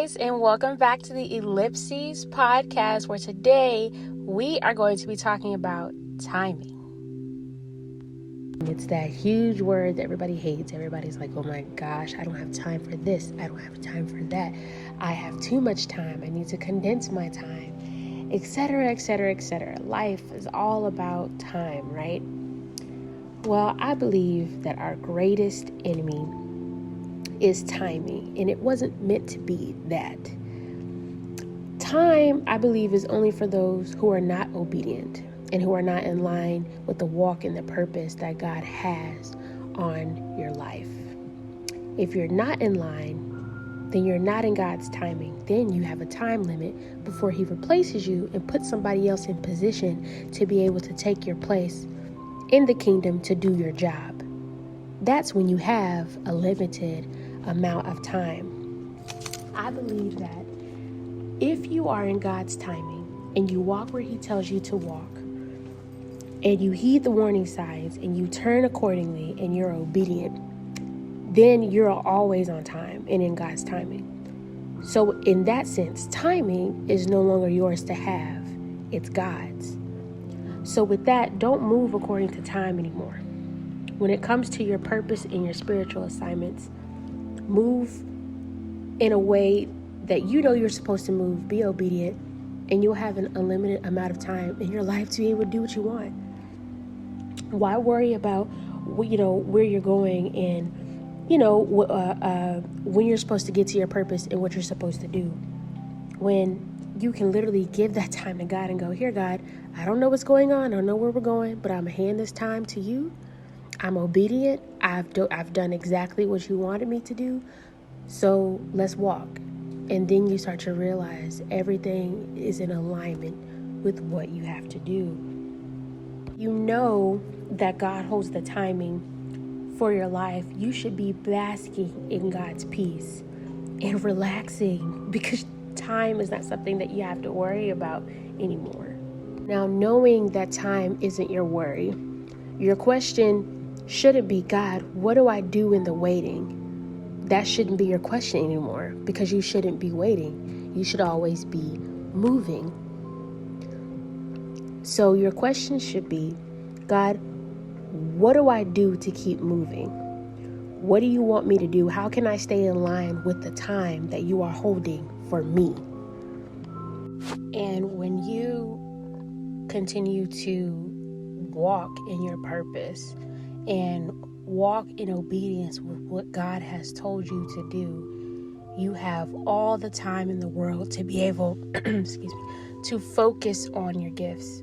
guys, and welcome back to the Ellipses podcast, where today we are going to be talking about timing. It's that huge word that everybody hates. Everybody's like, oh my gosh, I don't have time for this. I don't have time for that. I have too much time. I need to condense my time, etc., etc., etc. Life is all about time, right? Well, I believe that our greatest enemy is timing, and it wasn't meant to be that. Time, I believe, is only for those who are not obedient and who are not in line with the walk and the purpose that God has on your life. If you're not in line, then you're not in God's timing. Then you have a time limit before He replaces you and puts somebody else in position to be able to take your place in the kingdom to do your job. That's when you have a limited amount of time. I believe that if you are in God's timing and you walk where He tells you to walk, and you heed the warning signs and you turn accordingly and you're obedient, then you're always on time and in God's timing. So in that sense, timing is no longer yours to have, it's God's. So with that, don't move according to time anymore. When it comes to your purpose and your spiritual assignments, move in a way that you know you're supposed to move. Be obedient, and you'll have an unlimited amount of time in your life to be able to do what you want. Why worry about where you're going and when you're supposed to get to your purpose and what you're supposed to do, when you can literally give that time to God and go, here, God, I don't know what's going on, I don't know where we're going, but I'm gonna hand this time to you. I'm obedient. I've done exactly what you wanted me to do. So let's walk. And then you start to realize everything is in alignment with what you have to do. You know that God holds the timing for your life. You should be basking in God's peace and relaxing, because time is not something that you have to worry about anymore. Now, knowing that time isn't your worry, your question shouldn't be, God, what do I do in the waiting? That shouldn't be your question anymore, because you shouldn't be waiting. You should always be moving. So your question should be, God, what do I do to keep moving? What do you want me to do? How can I stay in line with the time that you are holding for me? And when you continue to walk in your purpose and walk in obedience with what God has told you to do, you have all the time in the world to be able to focus on your gifts.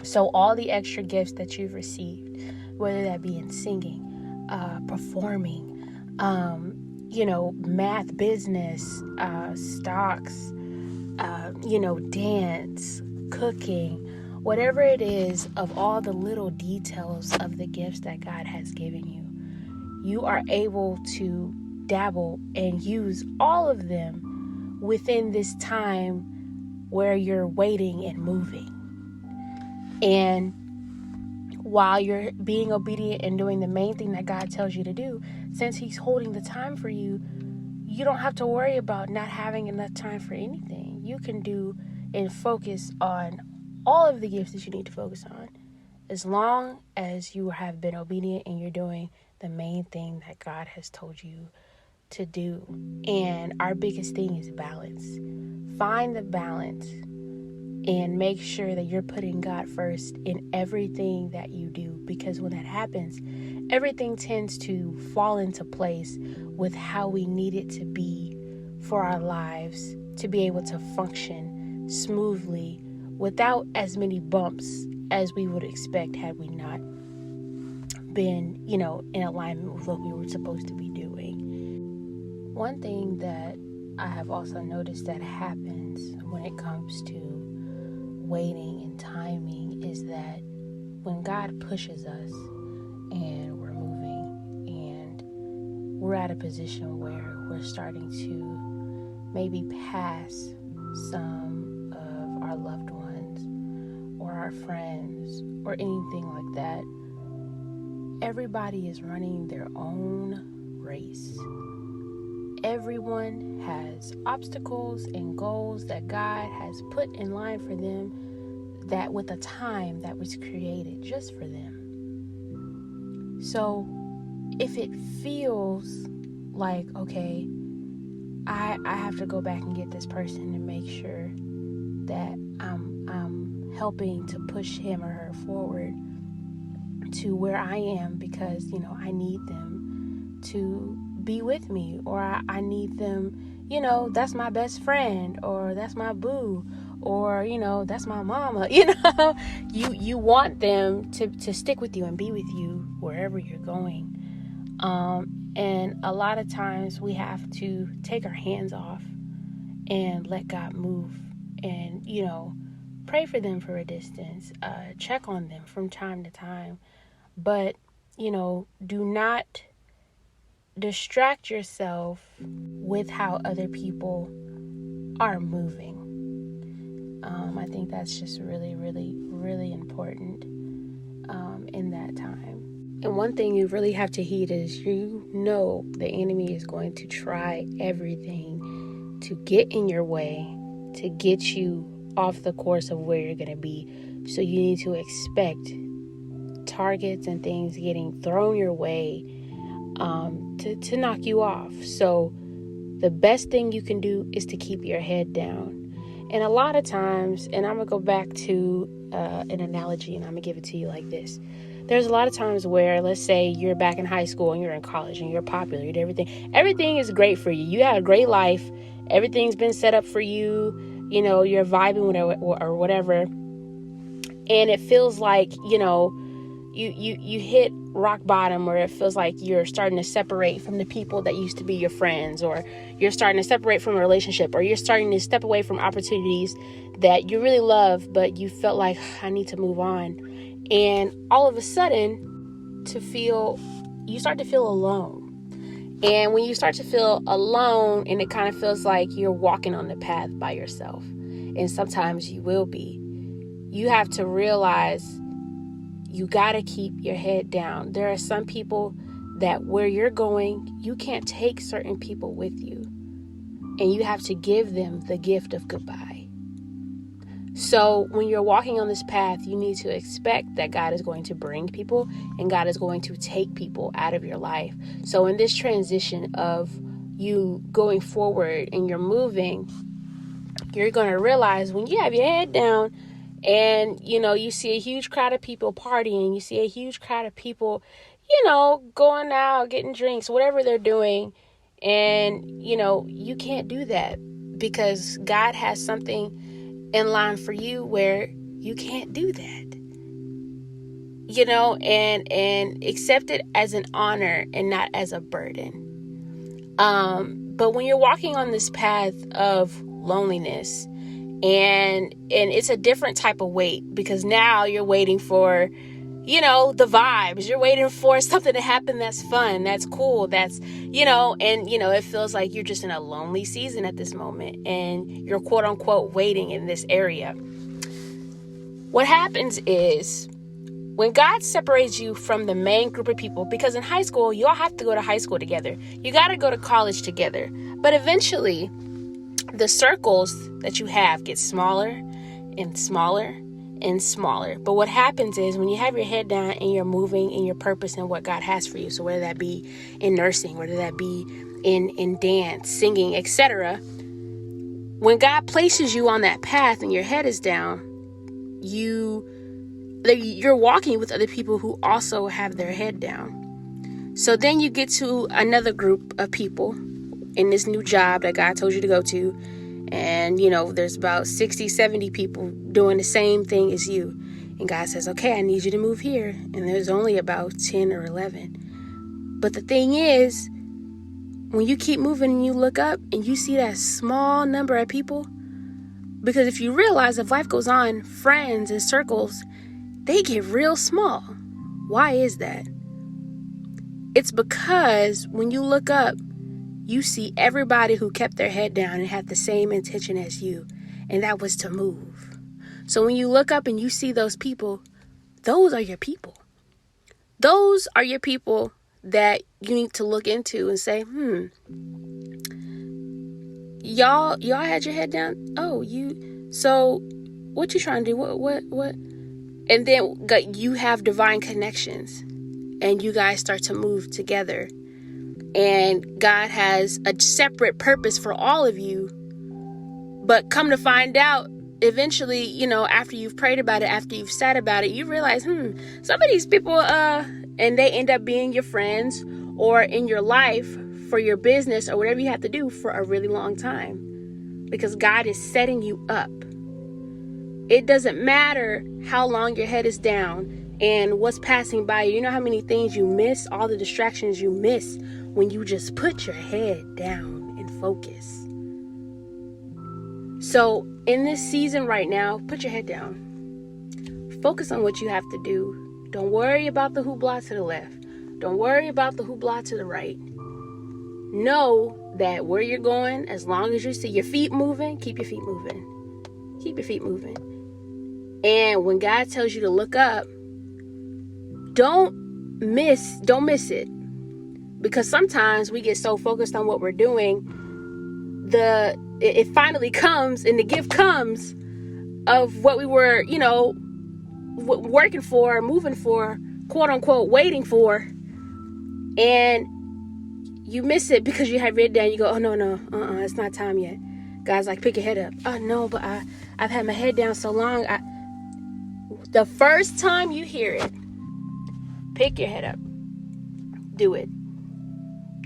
So all the extra gifts that you've received, whether that be in singing, performing, math, business, stocks, dance, cooking, whatever it is, of all the little details of the gifts that God has given you, you are able to dabble and use all of them within this time where you're waiting and moving. And while you're being obedient and doing the main thing that God tells you to do, since He's holding the time for you, you don't have to worry about not having enough time for anything. You can do and focus on all of the gifts that you need to focus on, as long as you have been obedient and you're doing the main thing that God has told you to do. And our biggest thing is balance. Find the balance and make sure that you're putting God first in everything that you do, because when that happens, everything tends to fall into place with how we need it to be for our lives to be able to function smoothly without as many bumps as we would expect had we not been, in alignment with what we were supposed to be doing. One thing that I have also noticed that happens when it comes to waiting and timing is that when God pushes us and we're moving and we're at a position where we're starting to maybe pass some of our loved ones or our friends or anything like that, everybody is running their own race. Everyone has obstacles and goals that God has put in line for them, that with a time that was created just for them. So if it feels like, okay, I have to go back and get this person to make sure that I'm helping to push him or her forward to where I am, because I need them to be with me, or I need them, that's my best friend, or that's my boo, or that's my mama. You want them to stick with you and be with you wherever you're going. And a lot of times we have to take our hands off and let God move, and pray for them for a distance, check on them from time to time, but do not distract yourself with how other people are moving. I think that's just really, really, really important in that time. And one thing you really have to heed is, the enemy is going to try everything to get in your way, to get you off the course of where you're going to be. So you need to expect targets and things getting thrown your way to knock you off. So the best thing you can do is to keep your head down. And a lot of times, and I'm going to go back to an analogy, and I'm going to give it to you like this. There's a lot of times where, let's say you're back in high school and you're in college and you're popular and everything is great for you. You had a great life. Everything's been set up for you. You're vibing or whatever. And it feels like, you hit rock bottom, or it feels like you're starting to separate from the people that used to be your friends, or you're starting to separate from a relationship, or you're starting to step away from opportunities that you really love, but you felt like, I need to move on. And all of a sudden, you start to feel alone. And when you start to feel alone, and it kind of feels like you're walking on the path by yourself, and sometimes you will be, you have to realize you got to keep your head down. There are some people that where you're going, you can't take certain people with you, and you have to give them the gift of goodbye. So when you're walking on this path, you need to expect that God is going to bring people, and God is going to take people out of your life. So in this transition of you going forward and you're moving, you're going to realize when you have your head down and, you see a huge crowd of people partying, you see a huge crowd of people, going out, getting drinks, whatever they're doing. And, you can't do that, because God has something in line for you where you can't do that, and accept it as an honor and not as a burden. But when you're walking on this path of loneliness, and it's a different type of wait, because now you're waiting for, the vibes. You're waiting for something to happen that's fun, that's cool, that's, it feels like you're just in a lonely season at this moment, and you're quote unquote waiting in this area. What happens is, when God separates you from the main group of people, because in high school, you all have to go to high school together. You got to go to college together. But eventually, the circles that you have get smaller and smaller and smaller. But what happens is, when you have your head down and you're moving in your purpose and what God has for you, so whether that be in nursing, whether that be in dance, singing, etc., when God places you on that path and your head is down, you're walking with other people who also have their head down. So then you get to another group of people in this new job that God told you to go to. And, there's about 60, 70 people doing the same thing as you. And God says, okay, I need you to move here. And there's only about 10 or 11. But the thing is, when you keep moving and you look up and you see that small number of people, because if you realize, if life goes on, friends and circles, they get real small. Why is that? It's because when you look up, you see everybody who kept their head down and had the same intention as you, and that was to move. So when you look up and you see those people, those are your people. Those are your people that you need to look into and say, y'all had your head down. Oh, so what you trying to do? What? And then you have divine connections and you guys start to move together. And God has a separate purpose for all of you. But come to find out, eventually, after you've prayed about it, after you've sat about it, you realize, some of these people, and they end up being your friends or in your life for your business or whatever you have to do for a really long time. Because God is setting you up. It doesn't matter how long your head is down and what's passing by you. You know how many things you miss, all the distractions you miss when you just put your head down and focus. So in this season right now, put your head down. Focus on what you have to do. Don't worry about the hoopla to the left. Don't worry about the hoopla to the right. Know that where you're going, as long as you see your feet moving, keep your feet moving. Keep your feet moving. And when God tells you to look up, don't miss it. Because sometimes we get so focused on what we're doing, it finally comes and the gift comes of what we were, working for, moving for, quote unquote, waiting for. And you miss it because you have read down. You go, oh, no, it's not time yet. God's like, pick your head up. Oh, no, but I've had my head down so long. The first time you hear it, pick your head up. Do it.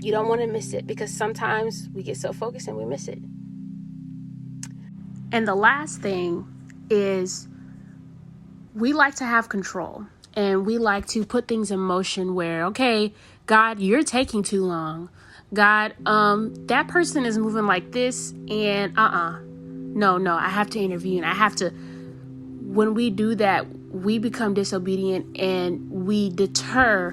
You don't want to miss it because sometimes we get so focused and we miss it. And the last thing is we like to have control and we like to put things in motion where, okay, God, you're taking too long. God, that person is moving like this and no, I have to intervene. When we do that, we become disobedient and we deter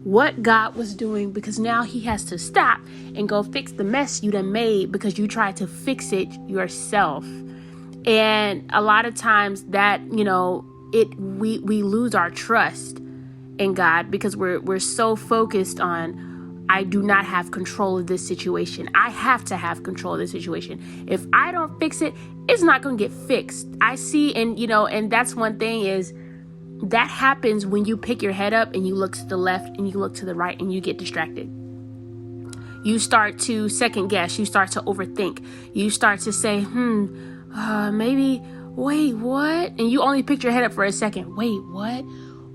what God was doing because now he has to stop and go fix the mess you done made because you tried to fix it yourself. And a lot of times that, we lose our trust in God because we're so focused on, I do not have control of this situation. I have to have control of this situation. If I don't fix it, it's not going to get fixed. I see, and that's one thing is that happens when you pick your head up and you look to the left and you look to the right and you get distracted. You start to second guess. You start to overthink. You start to say, maybe, wait, what? And you only picked your head up for a second. Wait, what?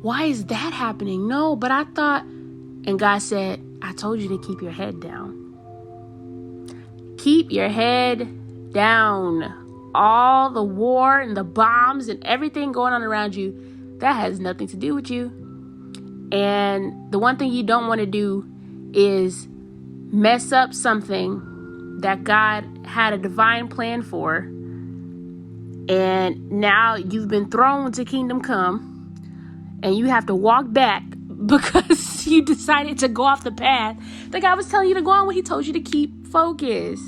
Why is that happening? No, but I thought, and God said, I told you to keep your head down. Keep your head down. All the war and the bombs and everything going on around you, that has nothing to do with you. And the one thing you don't want to do is mess up something that God had a divine plan for. And now you've been thrown to kingdom come and you have to walk back because you decided to go off the path that God was telling you to go on when he told you to keep focused.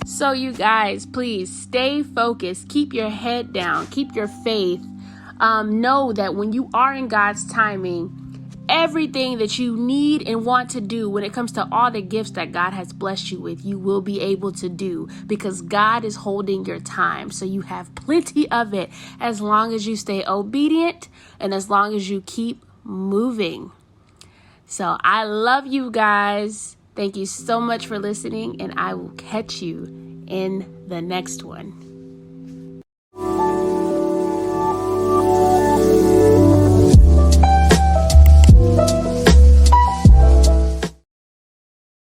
So you guys, please stay focused. Keep your head down. Keep your faith. Know that when you are in God's timing, everything that you need and want to do when it comes to all the gifts that God has blessed you with, you will be able to do because God is holding your time. So you have plenty of it as long as you stay obedient and as long as you keep moving. So I love you guys. Thank you so much for listening, and I will catch you in the next one.